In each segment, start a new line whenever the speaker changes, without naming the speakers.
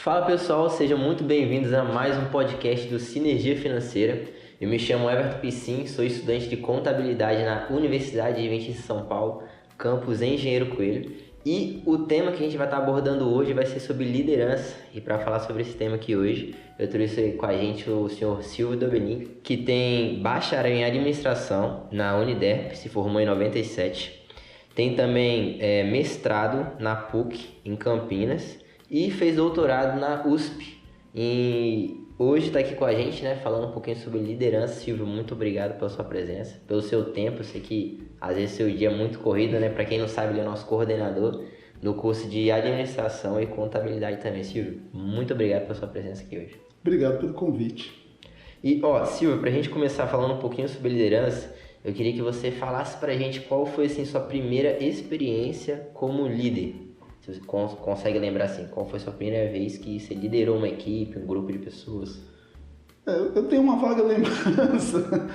Fala pessoal, sejam muito bem-vindos a mais um podcast do Sinergia Financeira. Eu me chamo Everton Piscin, sou estudante de contabilidade na Universidade Adventista de São Paulo, campus Engenheiro Coelho. E o tema que a gente vai estar abordando hoje vai ser sobre liderança. E para falar sobre esse tema aqui hoje, eu trouxe com a gente o senhor Silvio Domenic, que tem bacharel em administração na Uniderp, se formou em 97. Tem também mestrado na PUC, em Campinas, e fez doutorado na USP. E hoje está aqui com a gente, falando um pouquinho sobre liderança. Silvio, muito obrigado pela sua presença, pelo seu tempo. Eu sei que às vezes seu dia é muito corrido, Para quem não sabe, ele é nosso coordenador no curso de administração e contabilidade também. Silvio, muito obrigado pela sua presença aqui hoje.
Obrigado pelo convite.
E, Silvio, para a gente começar falando um pouquinho sobre liderança, eu queria que você falasse para a gente qual foi, sua primeira experiência como líder. Se você consegue lembrar, qual foi a sua primeira vez que você liderou uma equipe, um grupo de pessoas?
Eu tenho uma vaga lembrança.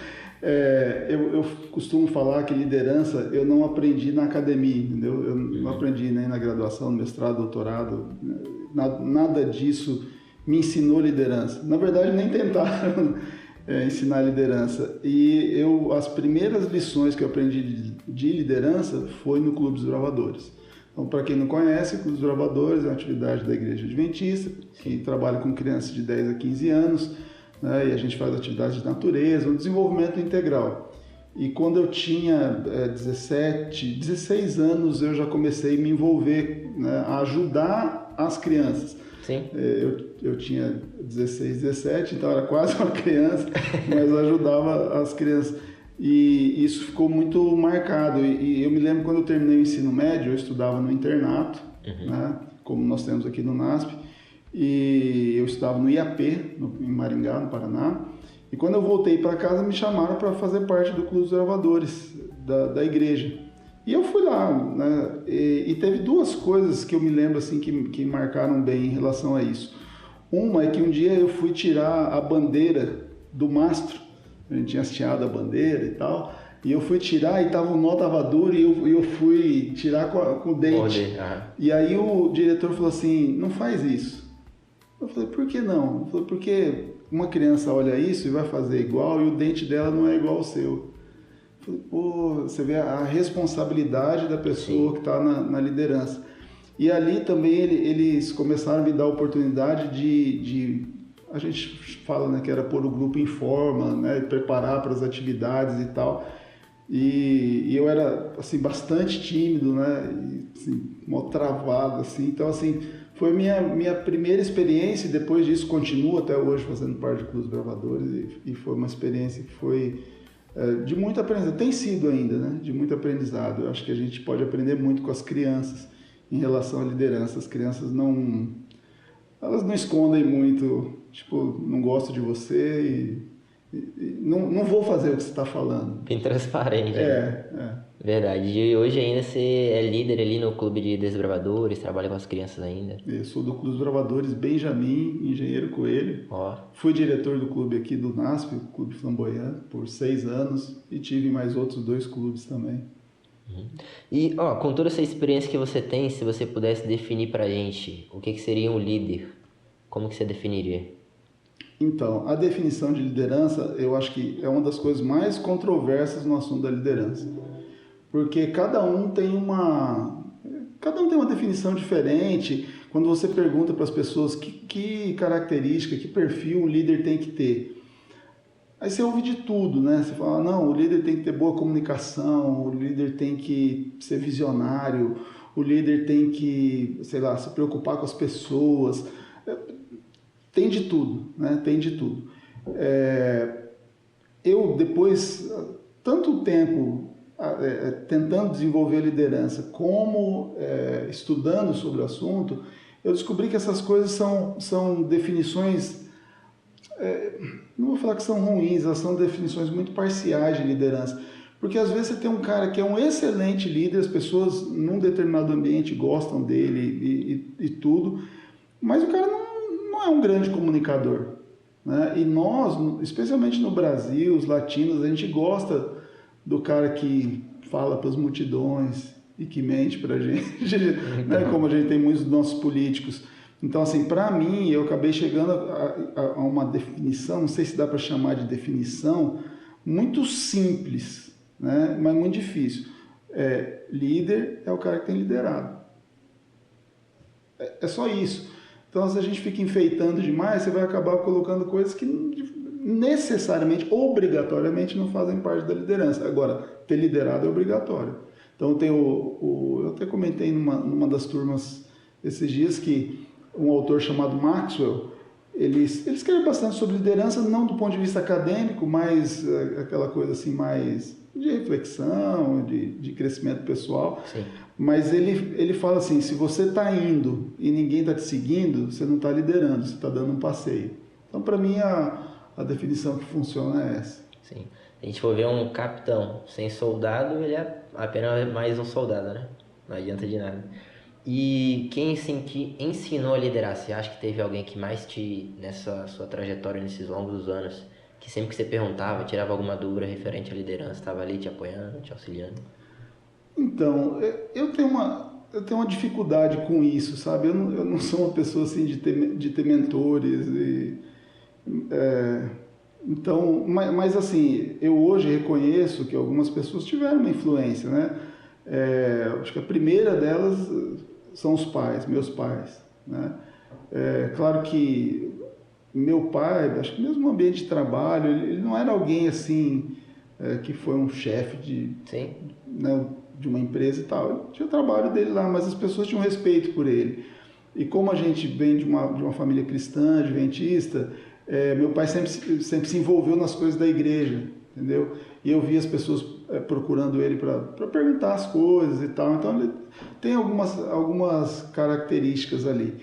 Eu costumo falar que liderança eu não aprendi na academia, entendeu? Eu não aprendi nem na graduação, no mestrado, doutorado, nada disso me ensinou liderança. Na verdade, nem tentaram ensinar liderança. E as primeiras lições que eu aprendi de liderança foi no Clube dos Bravadores. Então, para quem não conhece, o Clube dos Bravadores é uma atividade da Igreja Adventista, que trabalha com crianças de 10 a 15 anos, e a gente faz atividades de natureza, um desenvolvimento integral. E quando eu tinha 16 anos, eu já comecei a me envolver, a ajudar as crianças.
Sim.
Eu tinha 16, 17, então era quase uma criança, mas eu ajudava as crianças. E isso ficou muito marcado. E eu me lembro quando eu terminei o ensino médio, eu estudava no internato, como nós temos aqui no NASP, e eu estudava no IAP, em Maringá, no Paraná. E quando eu voltei para casa, me chamaram para fazer parte do Clube dos Gravadores da igreja. E eu fui lá, e teve duas coisas que eu me lembro assim que marcaram bem em relação a isso. Uma é que um dia eu fui tirar a bandeira do mastro, a gente tinha hasteado a bandeira e tal, e eu fui tirar e o nó tava duro e eu fui tirar com o dente. E aí o diretor falou assim, não faz isso. Eu falei, por que não? Ele falou, porque uma criança olha isso e vai fazer igual e o dente dela não é igual ao seu. Pô, você vê a responsabilidade da pessoa que está na liderança. E ali também eles começaram a me dar a oportunidade de a gente fala que era pôr o grupo em forma, preparar para as atividades e tal. E eu era assim, bastante tímido, e, assim, mó travado, assim. Então, assim, foi minha primeira experiência e depois disso continuo até hoje fazendo parte do Clube dos Gravadores e foi uma experiência que foi de muito aprendizado, tem sido ainda, de muito aprendizado. Eu acho que a gente pode aprender muito com as crianças em relação à liderança. As crianças elas não escondem muito, não gosto de você e não vou fazer o que você está falando.
Bem transparente. Verdade. E hoje ainda você é líder ali no Clube de Desbravadores, trabalha com as crianças ainda?
Eu sou do Clube dos Bravadores Benjamin, Engenheiro Coelho. Fui diretor do clube aqui do NASP, o Clube Flamboyant, por 6 anos e tive mais outros 2 clubes também.
E, com toda essa experiência que você tem, se você pudesse definir pra gente o que seria um líder, como que você definiria? Então,
a definição de liderança, eu acho que é uma das coisas mais controversas no assunto da liderança. Porque cada um tem uma definição diferente. Quando você pergunta para as pessoas que característica, que perfil um líder tem que ter, aí você ouve de tudo, Você fala, não, o líder tem que ter boa comunicação, o líder tem que ser visionário, o líder tem que, se preocupar com as pessoas. Tem de tudo, Tem de tudo. Eu, depois, tanto tempo tentando desenvolver a liderança como estudando sobre o assunto, eu descobri que essas coisas são definições, não vou falar que são ruins, elas são definições muito parciais de liderança. Porque às vezes você tem um cara que é um excelente líder, as pessoas num determinado ambiente gostam dele e tudo, mas o cara não é um grande comunicador. E nós, especialmente no Brasil, os latinos, a gente gosta do cara que fala para as multidões e que mente para a gente, como a gente tem muitos dos nossos políticos. Então, assim, para mim, eu acabei chegando a uma definição, não sei se dá para chamar de definição, muito simples, né? Mas muito difícil. Líder é o cara que tem liderado. É só isso. Então, se a gente fica enfeitando demais, você vai acabar colocando coisas que necessariamente, obrigatoriamente, não fazem parte da liderança. Agora, ter liderado é obrigatório. Então, eu até comentei numa das turmas esses dias que um autor chamado Maxwell, ele escreve bastante sobre liderança, não do ponto de vista acadêmico, mas aquela coisa assim mais de reflexão, de crescimento pessoal.
Sim.
Mas ele fala assim, se você está indo e ninguém está te seguindo, você não está liderando, você está dando um passeio. Então, para mim, a definição que funciona é essa.
Sim. Se a gente for ver um capitão sem soldado, ele é apenas mais um soldado, né? Não adianta de nada. E quem te ensinou a liderar? Você acha que teve alguém que mais nessa sua trajetória, nesses longos anos, que sempre que você perguntava, tirava alguma dúvida referente à liderança, estava ali te apoiando, te auxiliando?
Então, eu tenho uma dificuldade com isso, sabe? Eu não sou uma pessoa assim de ter mentores. Então, mas assim, eu hoje reconheço que algumas pessoas tiveram uma influência, né? Acho que a primeira delas são os pais, meus pais, né? Claro que meu pai, acho que mesmo no ambiente de trabalho, ele não era alguém assim que foi um chefe
Sim.
né, de uma empresa e tal. Ele tinha o trabalho dele lá, mas as pessoas tinham respeito por ele. E como a gente vem de uma família cristã, adventista, meu pai sempre se envolveu nas coisas da igreja, entendeu? E eu via as pessoas procurando ele para perguntar as coisas e tal. Então ele tem algumas características ali.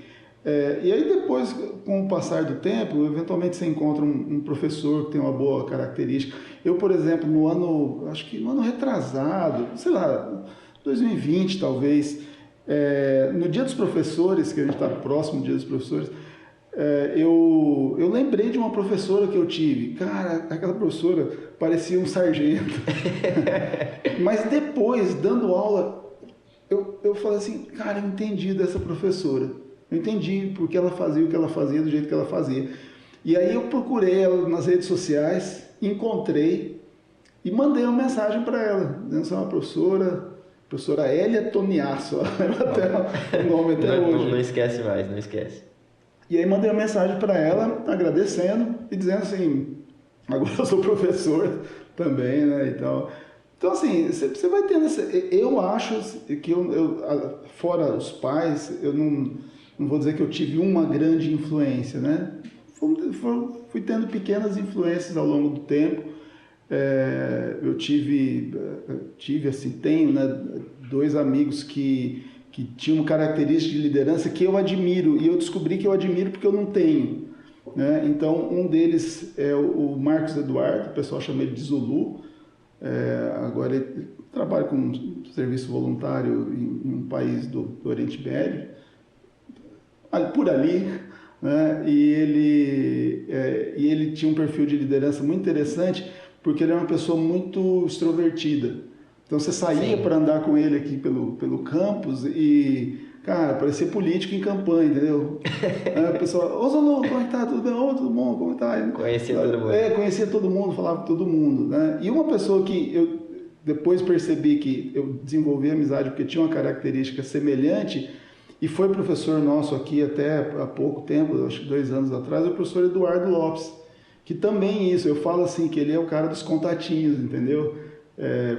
E aí depois, com o passar do tempo, eventualmente você encontra um professor que tem uma boa característica. Eu, por exemplo, acho que no ano retrasado, sei lá, 2020 talvez, no Dia dos Professores, que a gente está próximo do Dia dos Professores, eu lembrei de uma professora que eu tive. Cara, aquela professora parecia um sargento. Mas depois, dando aula, eu falei assim, cara, eu entendi dessa professora. Eu entendi porque ela fazia o que ela fazia, do jeito que ela fazia. E aí eu procurei ela nas redes sociais, encontrei e mandei uma mensagem para ela, dizendo que é uma professora Hélia Toniasso, até o nome até hoje.
Não esquece mais, não esquece.
E aí mandei uma mensagem para ela, agradecendo e dizendo assim, agora eu sou professor também, né, e tal. Então, assim, você vai tendo eu acho que fora os pais, eu não vou dizer que eu tive uma grande influência, né? Fui tendo pequenas influências ao longo do tempo. Eu tive assim, tenho, né, dois amigos que tinham características de liderança que eu admiro, e eu descobri que eu admiro porque eu não tenho, né? Então, um deles é o Marcos Eduardo, o pessoal chama ele de Zulu. Agora ele trabalha com serviço voluntário em um país do Oriente Médio, por ali, né? E ele tinha um perfil de liderança muito interessante, porque ele é uma pessoa muito extrovertida. Então você saía para andar com ele aqui pelo campus e, cara, parecia político em campanha, entendeu? Aí o pessoal, ô Zulu, como é que tá? Tudo bem? Ô, tudo bom? Como é que tá?
Conhecia todo mundo.
Conhecia todo mundo, falava com todo mundo, né? E uma pessoa que eu depois percebi que eu desenvolvi amizade porque tinha uma característica semelhante, e foi professor nosso aqui até há pouco tempo, acho que 2 anos atrás, o professor Eduardo Lopes, que também isso, eu falo assim, que ele é o cara dos contatinhos, entendeu?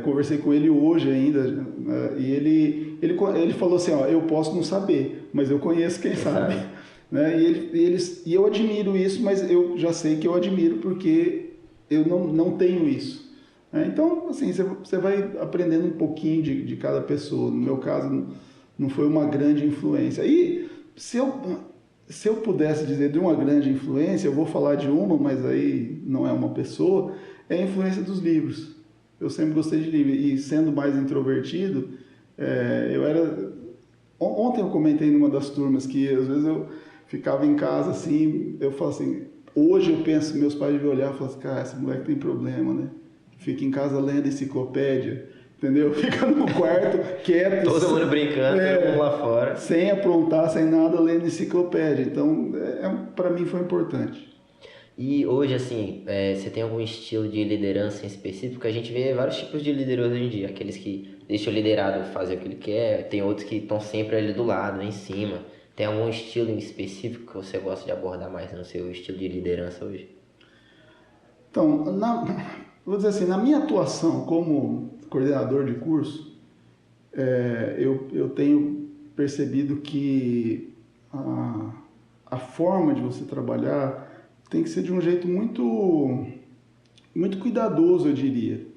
Conversei com ele hoje ainda, né? E ele falou assim, ó, eu posso não saber, mas eu conheço quem sabe. Né? E eu admiro isso, mas eu já sei que eu admiro porque eu não tenho isso. Então, assim, você vai aprendendo um pouquinho de cada pessoa. No meu caso, não foi uma grande influência. E se eu pudesse dizer de uma grande influência, eu vou falar de uma, mas aí não é uma pessoa, é a influência dos livros. Eu sempre gostei de livros, e sendo mais introvertido, eu era... Ontem eu comentei numa das turmas que às vezes eu ficava em casa assim, eu falo assim, hoje eu penso, meus pais deviam olhar e falar assim, cara, esse moleque tem problema, né? Fica em casa lendo enciclopédia. entendeu? Fica no quarto, quieto.
Todo mundo brincando, todo mundo lá fora.
Sem aprontar, sem nada, lendo enciclopédia. Então, para mim foi importante.
E hoje, assim, você tem algum estilo de liderança em específico? A gente vê vários tipos de liderança hoje em dia. Aqueles que deixam o liderado fazer o que ele quer, tem outros que estão sempre ali do lado, em cima. Tem algum estilo em específico que você gosta de abordar mais no seu estilo de liderança hoje?
Então, vou dizer assim, na minha atuação como coordenador de curso, eu tenho percebido que a forma de você trabalhar tem que ser de um jeito muito, muito cuidadoso, eu diria.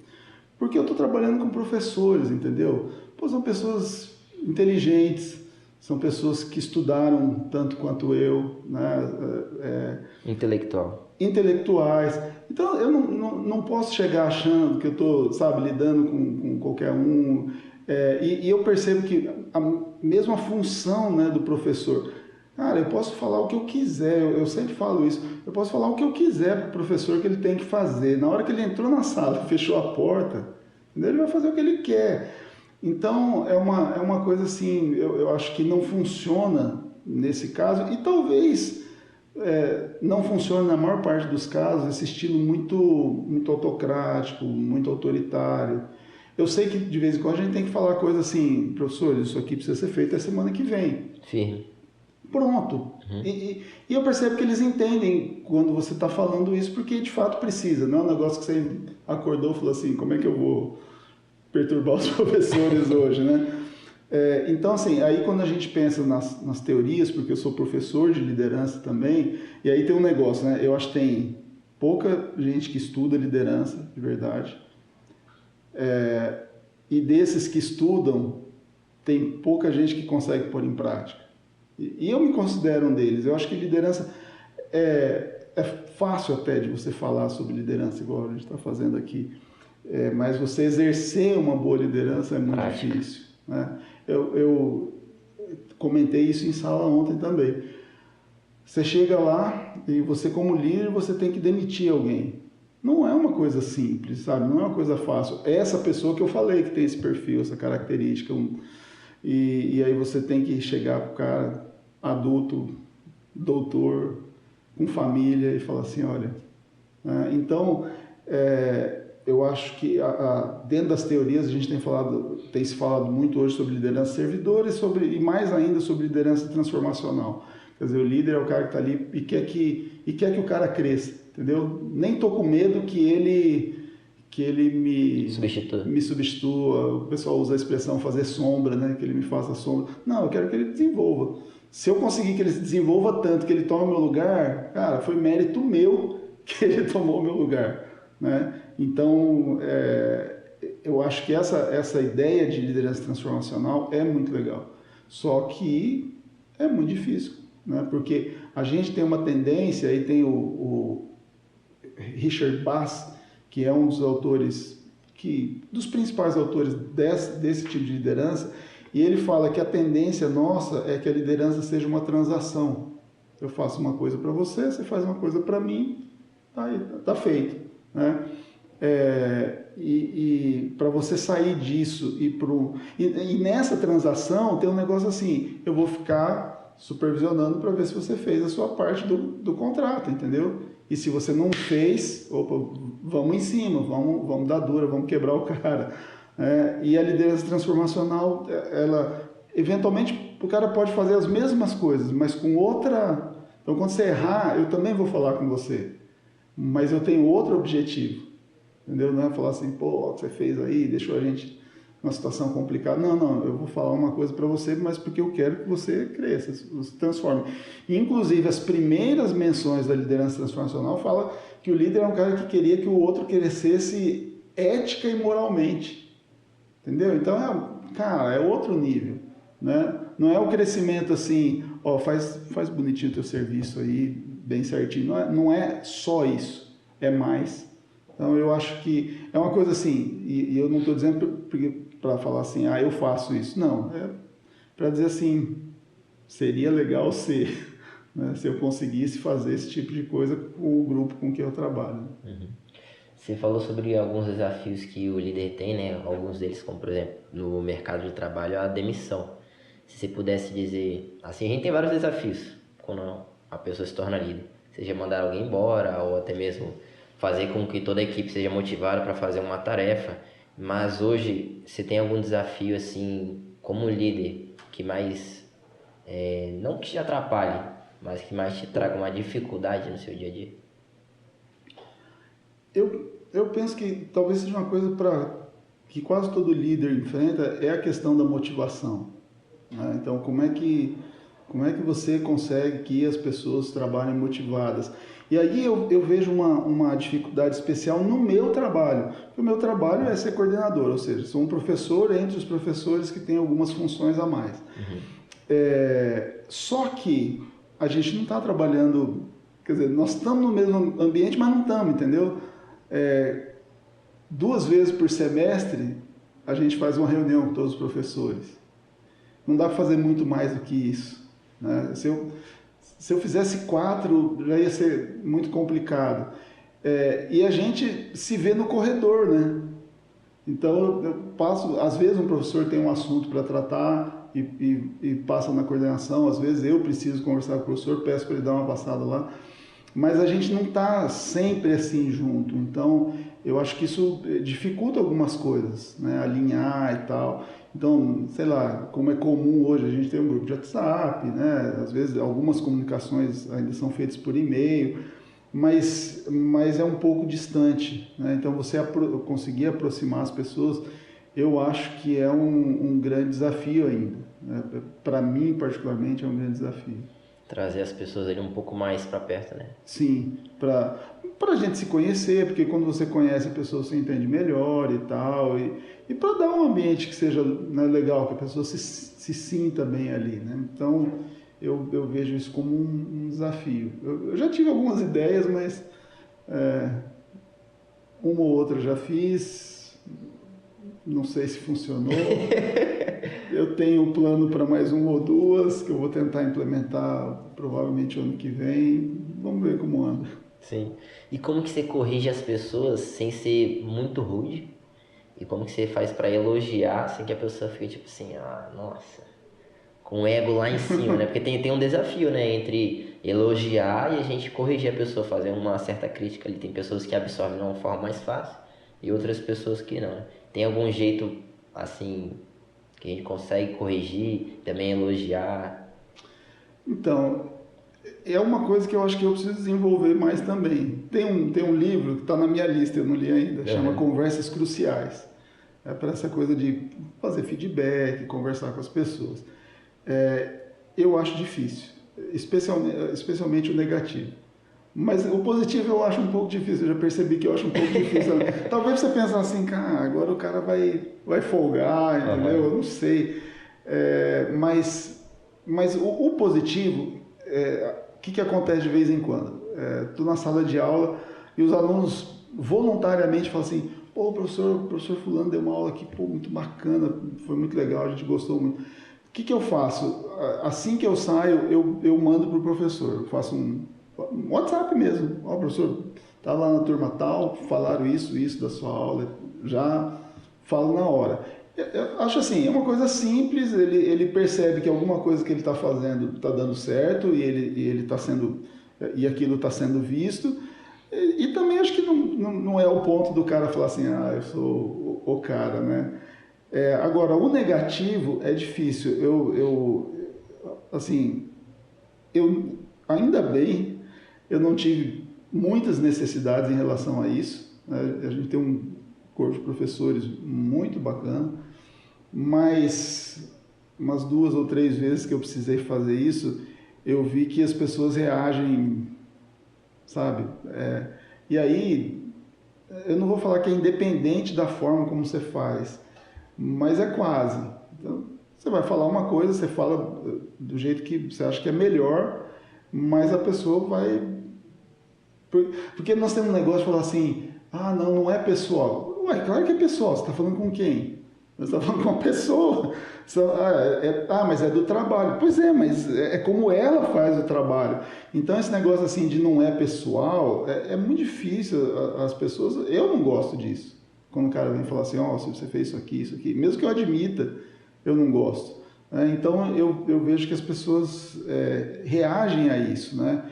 Porque eu estou trabalhando com professores, entendeu? Pô, são pessoas inteligentes, são pessoas que estudaram tanto quanto eu, né? Intelectuais. Então, eu não posso chegar achando que eu estou, sabe, lidando com qualquer um. E eu percebo que a mesma função, né, do professor. Cara, eu posso falar o que eu quiser, eu sempre falo isso. Eu posso falar o que eu quiser para o professor que ele tem que fazer. Na hora que ele entrou na sala, fechou a porta, ele vai fazer o que ele quer. Então, é uma coisa assim, eu acho que não funciona nesse caso. E talvez não funcione na maior parte dos casos esse estilo muito, muito autocrático, muito autoritário. Eu sei que de vez em quando a gente tem que falar coisa assim, professor, isso aqui precisa ser feito a semana que vem.
Firme.
Pronto.
Uhum.
E eu percebo que eles entendem quando você está falando isso, porque de fato precisa. Não é um negócio que você acordou e falou assim, como é que eu vou perturbar os professores hoje, né? Então, assim, aí quando a gente pensa nas teorias, porque eu sou professor de liderança também, e aí tem um negócio, né? Eu acho que tem pouca gente que estuda liderança, de verdade. E desses que estudam, tem pouca gente que consegue pôr em prática. E eu me considero um deles. Eu acho que liderança é fácil até de você falar sobre liderança, igual a gente está fazendo aqui. Mas você exercer uma boa liderança é muito difícil, né? Eu comentei isso em sala ontem também. Você chega lá e você, como líder, você tem que demitir alguém. Não é uma coisa simples, sabe? Não é uma coisa fácil. É essa pessoa que eu falei que tem esse perfil, essa característica. E aí você tem que chegar para o cara adulto, doutor, com família e falar assim, olha... Então, eu acho que dentro das teorias a gente tem se falado muito hoje sobre liderança servidora e mais ainda sobre liderança transformacional. Quer dizer, o líder é o cara que está ali e quer que o cara cresça, entendeu? Nem estou com medo que ele me substitua. O pessoal usa a expressão fazer sombra, né? Que ele me faça sombra. Não, eu quero que ele desenvolva. Se eu conseguir que ele se desenvolva tanto que ele tome o meu lugar, cara, foi mérito meu que ele tomou o meu lugar, né? Então, eu acho que essa ideia de liderança transformacional é muito legal. Só que é muito difícil, né? Porque a gente tem uma tendência, aí tem o Richard Bass, que é um dos autores, dos principais autores desse tipo de liderança, e ele fala que a tendência nossa é que a liderança seja uma transação. Eu faço uma coisa para você, você faz uma coisa para mim, tá feito, né? E para você sair disso e nessa transação tem um negócio assim, eu vou ficar supervisionando para ver se você fez a sua parte do contrato, entendeu? E se você não fez, opa, vamos em cima, vamos dar dura, vamos quebrar o cara. E a liderança transformacional, ela eventualmente o cara pode fazer as mesmas coisas, mas com outra... Então quando você errar, eu também vou falar com você, mas eu tenho outro objetivo, entendeu? Não é falar assim, pô, o que você fez aí, deixou a gente numa situação complicada. Não, eu vou falar uma coisa para você, mas porque eu quero que você cresça, você se transforme. Inclusive, as primeiras menções da liderança transformacional falam que o líder é um cara que queria que o outro crescesse ética e moralmente, entendeu? Então, cara, é outro nível, né? Não é o crescimento assim, ó, faz bonitinho o teu serviço aí, bem certinho. Não é só isso, é mais. Então, eu acho que é uma coisa assim, e eu não estou dizendo para falar assim, eu faço isso. Não, é para dizer assim, seria legal né, se eu conseguisse fazer esse tipo de coisa com o grupo com que eu trabalho.
Uhum. Você falou sobre alguns desafios que o líder tem, né? Alguns deles, como por exemplo, no mercado de trabalho, a demissão. Se você pudesse dizer, assim, a gente tem vários desafios quando a pessoa se torna líder. Seja mandar alguém embora ou até mesmo fazer com que toda a equipe seja motivada para fazer uma tarefa. Mas hoje, você tem algum desafio, assim, como líder, que mais, não que te atrapalhe, mas que mais te traga uma dificuldade no seu dia a dia?
Eu penso que talvez seja uma coisa que quase todo líder enfrenta, é a questão da motivação, né? Então, como é que você consegue que as pessoas trabalhem motivadas? E aí eu vejo uma dificuldade especial no meu trabalho. O meu trabalho é ser coordenador, ou seja, sou um professor entre os professores que tem algumas funções a mais. Só que a gente não está trabalhando, quer dizer, nós estamos no mesmo ambiente, mas não estamos, entendeu? 2 vezes por semestre a gente faz uma reunião com todos os professores. Não dá para fazer muito mais do que isso, né? Se eu fizesse 4, já ia ser muito complicado. E a gente se vê no corredor, né? Então eu passo, às vezes um professor tem um assunto para tratar e passa na coordenação, às vezes eu preciso conversar com o professor, peço para ele dar uma passada lá, mas a gente não está sempre assim junto, então eu acho que isso dificulta algumas coisas, né? Alinhar e tal. Então, sei lá, como é comum hoje, a gente tem um grupo de WhatsApp, né? Às vezes algumas comunicações ainda são feitas por e-mail, mas é um pouco distante, né? Então você conseguir aproximar as pessoas, eu acho que é um grande desafio ainda, né? Para mim, particularmente, é um grande desafio.
Trazer as pessoas ali um pouco mais para perto, né?
Sim, para a gente se conhecer, porque quando você conhece a pessoa, você entende melhor e tal, e para dar um ambiente que seja, né, legal, que a pessoa se sinta bem ali, né? Então, eu vejo isso como um desafio. Eu já tive algumas ideias, mas uma ou outra já fiz, não sei se funcionou. Eu tenho um plano para mais 1 ou 2, que eu vou tentar implementar provavelmente ano que vem. Vamos ver como anda.
Sim. E como que você corrige as pessoas sem ser muito rude? E como que você faz para elogiar sem que a pessoa fique tipo assim, ah, nossa, com o ego lá em cima, né? Porque tem um desafio, né? Entre elogiar e a gente corrigir a pessoa, fazer uma certa crítica ali. Tem pessoas que absorvem de uma forma mais fácil e outras pessoas que não, né? Tem algum jeito, assim, que a gente consegue corrigir, também elogiar?
Então, é uma coisa que eu acho que eu preciso desenvolver mais também. Tem um livro que está na minha lista, eu não li ainda, chama Conversas Cruciais. É para essa coisa de fazer feedback, conversar com as pessoas. Eu acho difícil, especialmente o negativo. Mas o positivo eu acho um pouco difícil, eu já percebi que eu acho um pouco difícil. Talvez você pense assim, cara, agora o cara vai folgar, entendeu? Eu não sei. Mas o positivo, o que acontece de vez em quando? Estou na sala de aula e os alunos voluntariamente falam assim, pô, o professor fulano deu uma aula aqui, pô, muito bacana, foi muito legal, a gente gostou muito. O que eu faço? Assim que eu saio, eu mando para o professor, eu faço um WhatsApp mesmo. Ó, professor, tá lá na turma tal, falaram isso da sua aula, já falo na hora. Eu acho assim, é uma coisa simples, ele percebe que alguma coisa que ele está fazendo está dando certo e ele tá sendo, e aquilo está sendo visto. E também acho que não é o ponto do cara falar assim, ah, eu sou o cara, né? Agora, o negativo é difícil. Ainda bem, eu não tive muitas necessidades em relação a isso, né? A gente tem um corpo de professores muito bacana, mas umas 2 ou 3 vezes que eu precisei fazer isso, eu vi que as pessoas reagem, sabe? E aí, eu não vou falar que é independente da forma como você faz, mas é quase. Então, você vai falar uma coisa, você fala do jeito que você acha que é melhor, mas a pessoa vai... Porque nós temos um negócio de falar assim, ah, não é pessoal. Ué, claro que é pessoal, você está falando com quem? Você está falando com uma pessoa. Mas é do trabalho. Pois é, mas é como ela faz o trabalho. Então esse negócio assim de não é pessoal, é muito difícil. As pessoas, eu não gosto disso. Quando o cara vem falar assim, se você fez isso aqui, mesmo que eu admita, eu não gosto. Então eu vejo que as pessoas reagem a isso, né?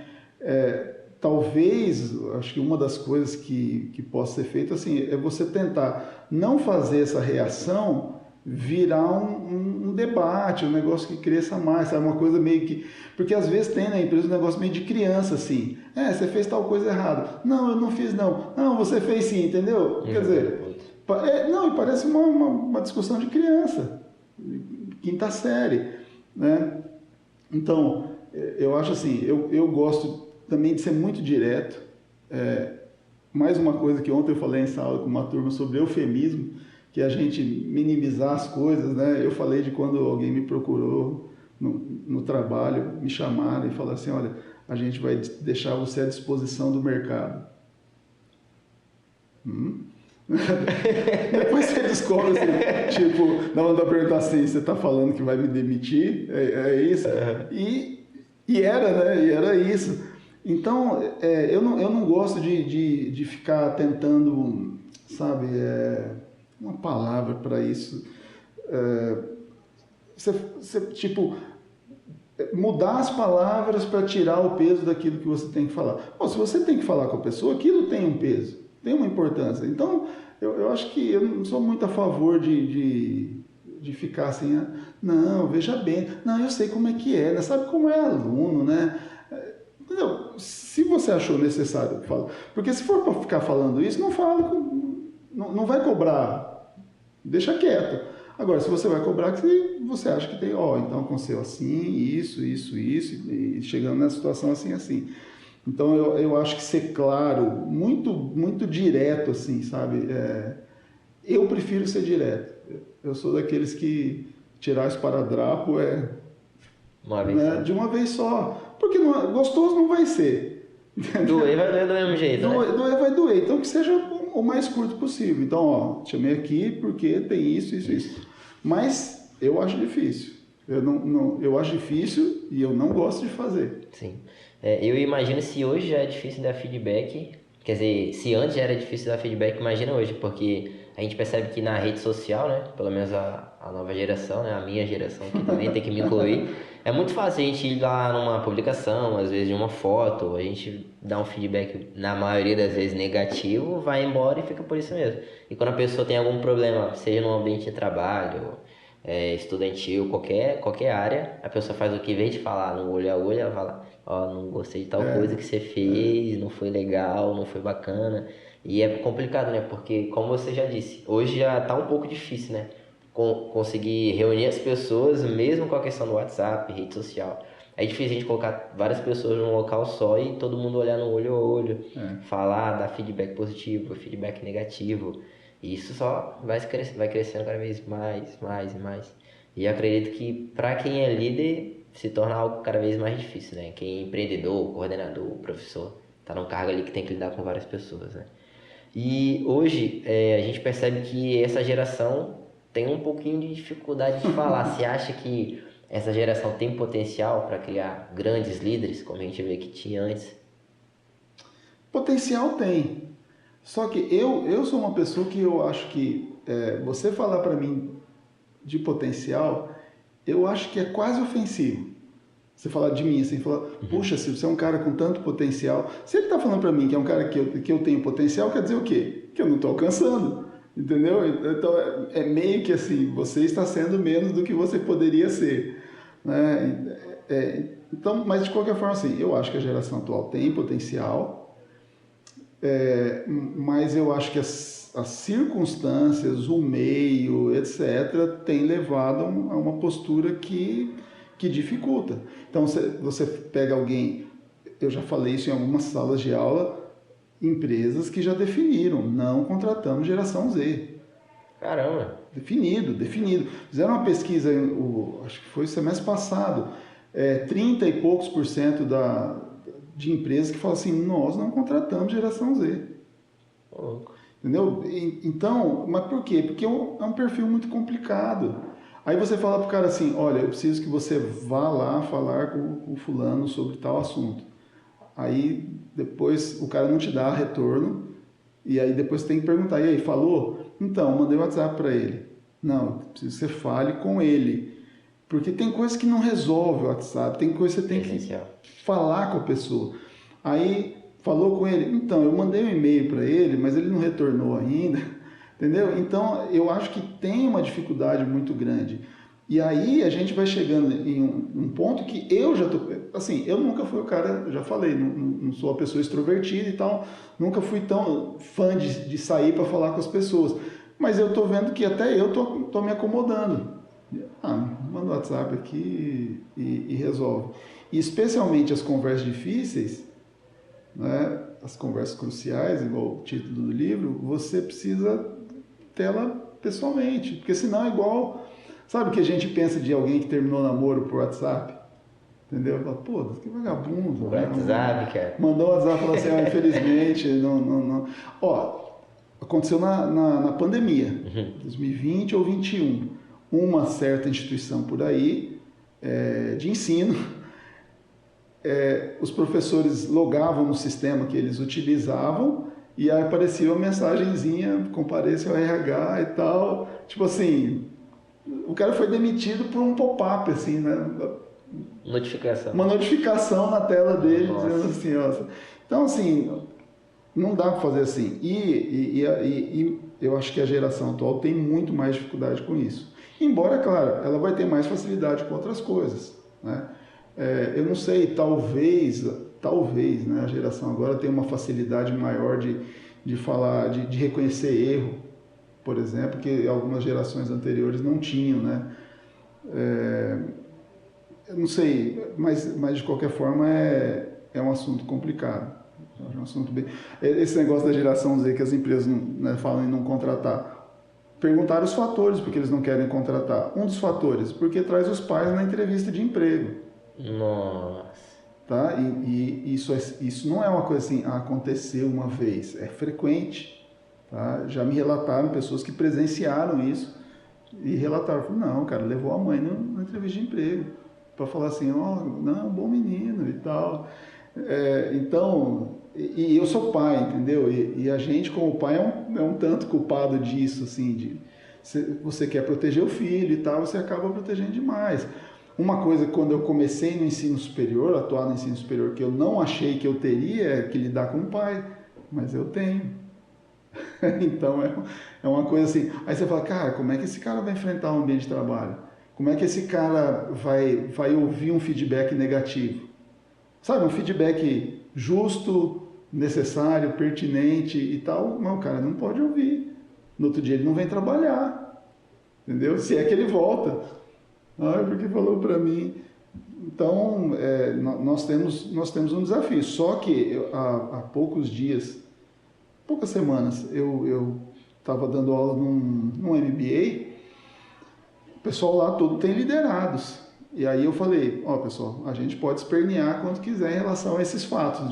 Talvez, acho que uma das coisas que possa ser feita assim, é você tentar não fazer essa reação virar um debate, um negócio que cresça mais, sabe? Uma coisa meio que... Porque às vezes tem na empresa um negócio meio de criança, assim. Você fez tal coisa errada. Não, eu não fiz não. Não, você fez sim, entendeu? Quer dizer, não, e parece uma discussão de criança, quinta série, né? Então, eu acho assim, eu gosto também de ser muito direto. Mais uma coisa que ontem eu falei em sala com uma turma sobre eufemismo, que é a gente minimizar as coisas, né? Eu falei de quando alguém me procurou no trabalho, me chamaram e falaram assim, olha, a gente vai deixar você à disposição do mercado. Depois você descobre assim, tipo, na hora da perguntar assim, você está falando que vai me demitir? É isso? E era, né? E era isso. Então, eu não gosto de ficar tentando, sabe, uma palavra para isso. Tipo, mudar as palavras para tirar o peso daquilo que você tem que falar. Se você tem que falar com a pessoa, aquilo tem um peso, tem uma importância. Então, eu acho que eu não sou muito a favor de ficar assim, não, veja bem, não, eu sei como é que é, né? Sabe como é aluno, né? Entendeu? Se você achou necessário falar, porque se for para ficar falando isso, não fala, não vai cobrar, deixa quieto. Agora, se você vai cobrar, que você acha que tem, então aconteceu assim, isso, e chegando nessa situação assim. Então, eu acho que ser claro, muito, muito direto, assim, sabe? Eu prefiro ser direto. Eu sou daqueles que tirar esparadrapo
Uma vez só.
de uma vez só. Porque gostoso não vai ser.
Doer vai doer do mesmo jeito, né?
Doer vai doer. Então, que seja o mais curto possível. Então, chamei aqui porque tem isso. Mas eu acho difícil. Eu acho difícil e eu não gosto de fazer.
Sim. Eu imagino se hoje já é difícil dar feedback, quer dizer, se antes já era difícil dar feedback, imagina hoje, porque a gente percebe que na rede social, né, pelo menos a nova geração, né, a minha geração que também tem que me incluir, é muito fácil a gente ir lá numa publicação, às vezes de uma foto, a gente dá um feedback, na maioria das vezes negativo, vai embora e fica por isso mesmo. E quando a pessoa tem algum problema, seja no ambiente de trabalho, estudantil, qualquer área, a pessoa faz o que, em vez de falar no olho a olho, ela fala, não gostei de tal coisa que você fez, não foi legal, não foi bacana. E é complicado, né? Porque, como você já disse, hoje já tá um pouco difícil, né? Conseguir reunir as pessoas, mesmo com a questão do WhatsApp, rede social. É difícil a gente colocar várias pessoas num local só e todo mundo olhar no olho a olho, falar, dar feedback positivo, feedback negativo. E isso só vai crescendo cada vez mais. E eu acredito que para quem é líder se torna algo cada vez mais difícil, né? Quem é empreendedor, coordenador, professor, tá num cargo ali que tem que lidar com várias pessoas, né? E hoje a gente percebe que essa geração tem um pouquinho de dificuldade de falar. Você acha que essa geração tem potencial para criar grandes líderes, como a gente vê que tinha antes?
Potencial tem. Só que eu sou uma pessoa que eu acho que você falar para mim de potencial, eu acho que é quase ofensivo. Você falar de mim, assim, falar, puxa, se você é um cara com tanto potencial, se ele está falando para mim que é um cara que eu tenho potencial, quer dizer o quê? Que eu não estou alcançando, entendeu? Então é meio que assim, você está sendo menos do que você poderia ser, né? Então, mas de qualquer forma, assim, eu acho que a geração atual tem potencial, mas eu acho que as circunstâncias, o meio, etc., tem levado a uma postura que dificulta. Então, você pega alguém, eu já falei isso em algumas salas de aula, empresas que já definiram, não contratamos geração Z.
Caramba!
Definido. Fizeram uma pesquisa, acho que foi o semestre passado, 30 e poucos % de empresas que falam assim, nós não contratamos geração Z.
Louco.
Entendeu? Então, mas por quê? Porque é um perfil muito complicado. Aí você fala pro cara assim, olha, eu preciso que você vá lá falar com o fulano sobre tal assunto. Aí depois o cara não te dá retorno, e aí depois você tem que perguntar, e aí, falou? Então, mandei o WhatsApp para ele. Não, preciso que você fale com ele. Porque tem coisa que não resolve o WhatsApp, tem coisa que você tem que falar com a pessoa. Aí, falou com ele? Então, eu mandei um e-mail para ele, mas ele não retornou ainda, entendeu? Então, eu acho que tem uma dificuldade muito grande. E aí a gente vai chegando em um ponto que eu já tô... Assim, eu nunca fui o cara, já falei, não sou uma pessoa extrovertida e tal, nunca fui tão fã de sair para falar com as pessoas. Mas eu tô vendo que até eu tô me acomodando. Manda o WhatsApp aqui e resolve. E especialmente as conversas difíceis, né, as conversas cruciais, igual o título do livro, você precisa tê-la pessoalmente. Porque senão é igual... Sabe o que a gente pensa de alguém que terminou namoro por WhatsApp? Entendeu? Fala, pô, que vagabundo.
Por WhatsApp, cara.
Mandou o WhatsApp e falou assim, infelizmente, não. Ó, aconteceu na pandemia, 2020 ou 2021. Uma certa instituição por aí, de ensino, os professores logavam no sistema que eles utilizavam e aí aparecia uma mensagenzinha, compareça ao RH e tal. Tipo assim, o cara foi demitido por um pop-up, assim, né?
Notificação.
Uma notificação na tela dele,
Nossa.
dizendo assim, ó. Então, assim, não dá para fazer assim. E eu acho que a geração atual tem muito mais dificuldade com isso. Embora, claro, ela vai ter mais facilidade com outras coisas, né? Eu não sei, talvez, né, a geração agora tem uma facilidade maior de falar, de reconhecer erro, por exemplo, que algumas gerações anteriores não tinham, né? Eu não sei, mas de qualquer forma é um assunto complicado. É um assunto bem... Esse negócio da geração Z que as empresas né, falam em não contratar. Perguntaram os fatores porque eles não querem contratar. Um dos fatores, porque traz os pais na entrevista de emprego.
Nossa.
Tá? E isso não é uma coisa assim, aconteceu uma vez, é frequente. Tá? Já me relataram pessoas que presenciaram isso e relataram, não, cara, levou a mãe na entrevista de emprego para falar assim, não, bom menino e tal. Então, e eu sou pai, entendeu? E a gente como pai é um tanto culpado disso, assim, você quer proteger o filho e tal, você acaba protegendo demais. Uma coisa, quando eu comecei no ensino superior, atuar no ensino superior, que eu não achei que eu teria, é que lidar com o pai, mas eu tenho. Então é uma coisa assim. Aí você fala, cara, como é que esse cara vai enfrentar o ambiente de trabalho? Como é que esse cara vai ouvir um feedback negativo? Sabe, um feedback justo, necessário, pertinente e tal, não, o cara não pode ouvir. No outro dia ele não vem trabalhar, entendeu? Se é que ele volta. Porque falou para mim. Então, nós temos um desafio. Só que há poucos dias, poucas semanas, eu estava dando aula num MBA, o pessoal lá todo tem liderados. E aí eu falei, pessoal, a gente pode espernear quanto quiser em relação a esses fatos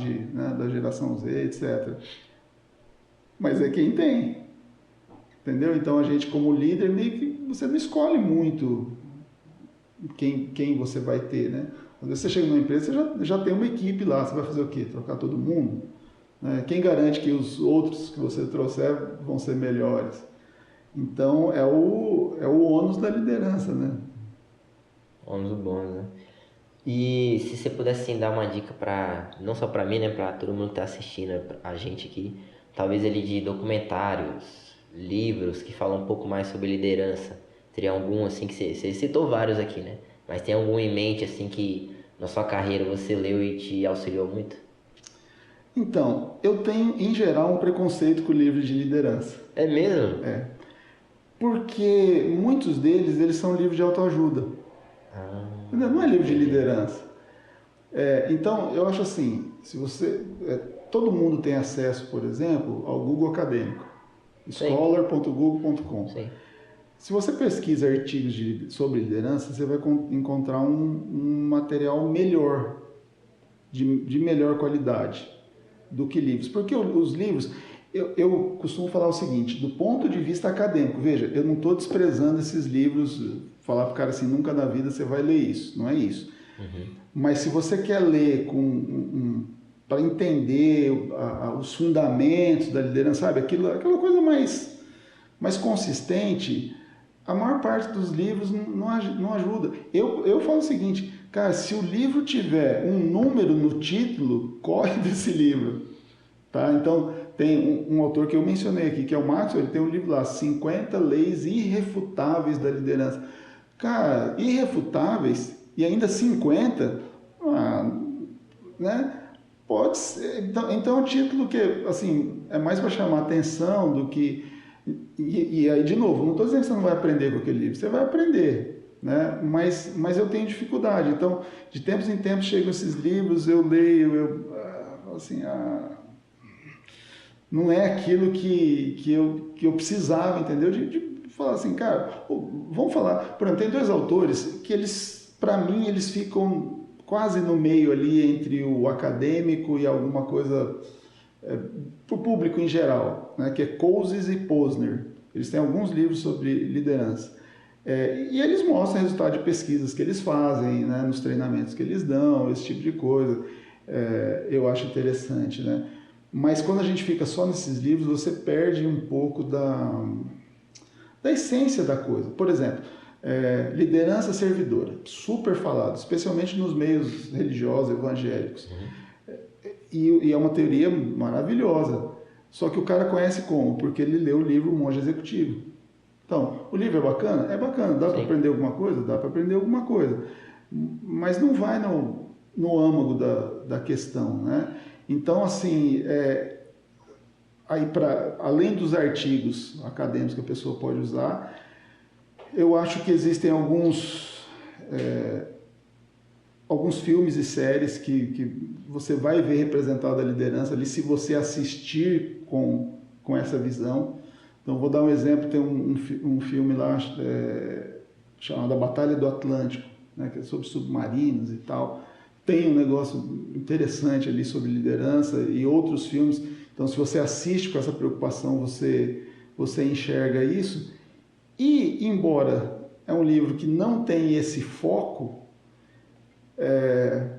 da geração Z, etc. Mas é quem tem. Entendeu? Então a gente como líder, meio que você não escolhe muito quem você vai ter, né? Quando você chega numa empresa, você já tem uma equipe lá, você vai fazer o quê? Trocar todo mundo? Quem garante que os outros que você trouxer vão ser melhores? Então, é o ônus da liderança, né?
Ônus bom, né? E se você pudesse assim, dar uma dica para não só para mim, né, para todo mundo que está assistindo a gente aqui, talvez ele de documentários, livros que falam um pouco mais sobre liderança. Teria algum assim que você citou vários aqui, né? Mas tem algum em mente assim que na sua carreira você leu e te auxiliou muito?
Então, eu tenho em geral um preconceito com livros de liderança.
É mesmo?
Porque muitos eles são livros de autoajuda. Não é livro de liderança. Então, eu acho assim, se você... todo mundo tem acesso, por exemplo, ao Google Acadêmico. Scholar.google.com. Se você pesquisa artigos sobre liderança, você vai encontrar um material melhor, de melhor qualidade do que livros. Porque os livros, Eu costumo falar o seguinte, do ponto de vista acadêmico, veja, eu não estou desprezando esses livros, falar para o cara assim, nunca na vida você vai ler isso, não é isso. Mas se você quer ler para entender os fundamentos da liderança, sabe, aquela coisa mais consistente, a maior parte dos livros não ajuda. Eu falo o seguinte, cara, se o livro tiver um número no título, corre desse livro. Tá? Então, tem um autor que eu mencionei aqui, que é o Maxwell, ele tem um livro lá, 50 Leis Irrefutáveis da Liderança. Cara, irrefutáveis, e ainda 50, né? Pode ser. Então é um título que, assim, é mais para chamar atenção do que... E aí, de novo, não estou dizendo que você não vai aprender com aquele livro, você vai aprender, né? Mas eu tenho dificuldade. Então, de tempos em tempos chegam esses livros, eu leio, assim... não é aquilo que eu precisava, entendeu? De falar assim, cara, vamos falar. Por exemplo, tem dois autores que eles, para mim, eles ficam quase no meio ali entre o acadêmico e alguma coisa para o público em geral, né? Que é Cousins e Posner. Eles têm alguns livros sobre liderança. E eles mostram o resultado de pesquisas que eles fazem, né? Nos treinamentos que eles dão, esse tipo de coisa. Eu acho interessante, né? Mas quando a gente fica só nesses livros, você perde um pouco da essência da coisa. Por exemplo, liderança servidora, super falado, especialmente nos meios religiosos, evangélicos. E é uma teoria maravilhosa. Só que o cara conhece como? Porque ele leu o livro Monge Executivo. Então, o livro é bacana? É bacana. Dá para aprender alguma coisa? Dá para aprender alguma coisa. Mas não vai no âmago da questão, né? Então, assim, aí além dos artigos acadêmicos que a pessoa pode usar, eu acho que existem alguns filmes e séries que você vai ver representada a liderança ali se você assistir com essa visão. Então, vou dar um exemplo, tem um filme lá chamado A Batalha do Atlântico, né, que é sobre submarinos e tal. Tem um negócio interessante ali sobre liderança e outros filmes. Então, se você assiste com essa preocupação, você enxerga isso. E, embora é um livro que não tem esse foco, é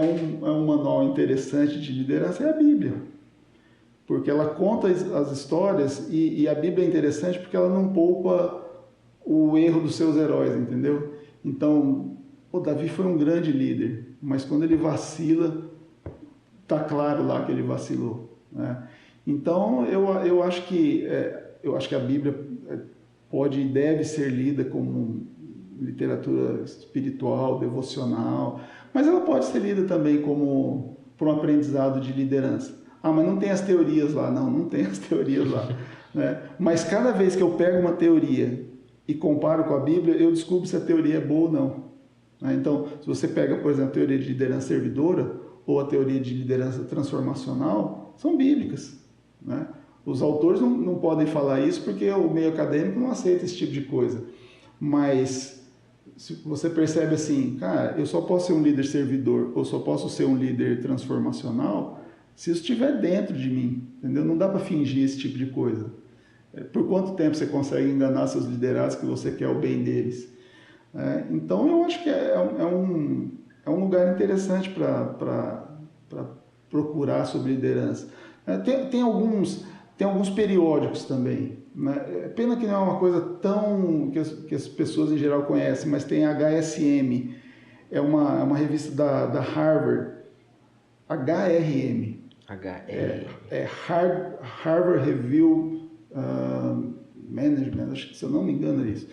um manual interessante de liderança, é a Bíblia. Porque ela conta as histórias e a Bíblia é interessante porque ela não poupa o erro dos seus heróis, entendeu? Então, Davi foi um grande líder, mas quando ele vacila, tá claro lá que ele vacilou, né? Então, eu acho que a Bíblia pode e deve ser lida como literatura espiritual, devocional, mas ela pode ser lida também como para um aprendizado de liderança. Mas não tem as teorias lá. Não tem as teorias lá, né? Mas cada vez que eu pego uma teoria e comparo com a Bíblia, eu descubro se a teoria é boa ou não. Então, se você pega, por exemplo, a teoria de liderança servidora ou a teoria de liderança transformacional, são bíblicas, né? Os autores não podem falar isso porque o meio acadêmico não aceita esse tipo de coisa. Mas se você percebe assim, cara, eu só posso ser um líder servidor ou só posso ser um líder transformacional se isso estiver dentro de mim, entendeu? Não dá para fingir esse tipo de coisa. Por quanto tempo você consegue enganar seus liderados que você quer o bem deles? Então, eu acho que é um lugar interessante para procurar sobre liderança. Tem alguns periódicos também, né? Pena que não é uma coisa tão que as pessoas em geral conhecem, mas tem a HSM, é uma revista da Harvard, HRM. Harvard Review Management, acho que, se eu não me engano, é isso.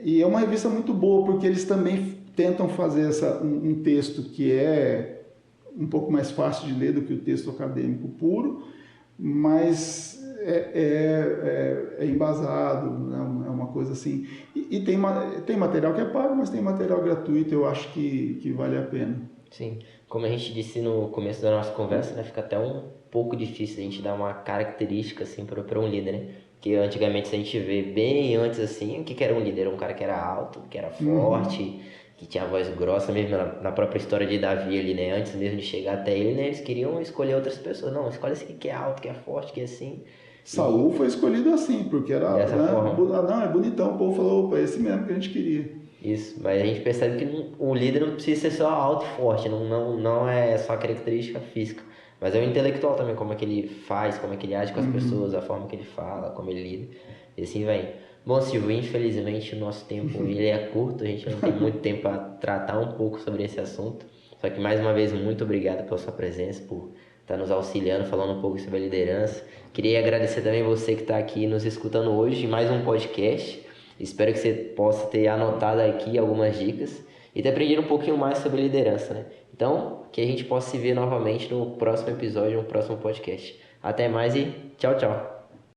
E é uma revista muito boa, porque eles também tentam fazer um texto que é um pouco mais fácil de ler do que o texto acadêmico puro, mas é embasado, né? É uma coisa assim. E tem material que é pago, mas tem material gratuito, eu acho que vale a pena.
Sim, como a gente disse no começo da nossa conversa, né, fica até um pouco difícil a gente dar uma característica assim para um líder, né? Que antigamente, se a gente vê bem antes assim, o que era um líder? Um cara que era alto, que era forte, que tinha a voz grossa mesmo na própria história de Davi ali, né? Antes mesmo de chegar até ele, né? Eles queriam escolher outras pessoas. Não, escolhe esse que é alto, que é forte, que é assim.
Saul foi escolhido assim, porque era,
Dessa
né,
forma.
não, é bonitão, o povo falou, opa, é esse mesmo que a gente queria.
Isso, mas a gente percebe que o líder não precisa ser só alto e forte, não é só característica física, mas é o intelectual também, como é que ele faz, como é que ele age com as pessoas, a forma que ele fala, como ele lida, e assim vai. Bom, Silvio, infelizmente o nosso tempo ele é curto, a gente não tem muito tempo para tratar um pouco sobre esse assunto, só que mais uma vez, muito obrigado pela sua presença, por estar nos auxiliando, falando um pouco sobre a liderança. Queria agradecer também você que está aqui nos escutando hoje em mais um podcast. Espero que você possa ter anotado aqui algumas dicas e ter aprendido um pouquinho mais sobre liderança, né? Então, que a gente possa se ver novamente no próximo episódio, no próximo podcast. Até mais e tchau, tchau!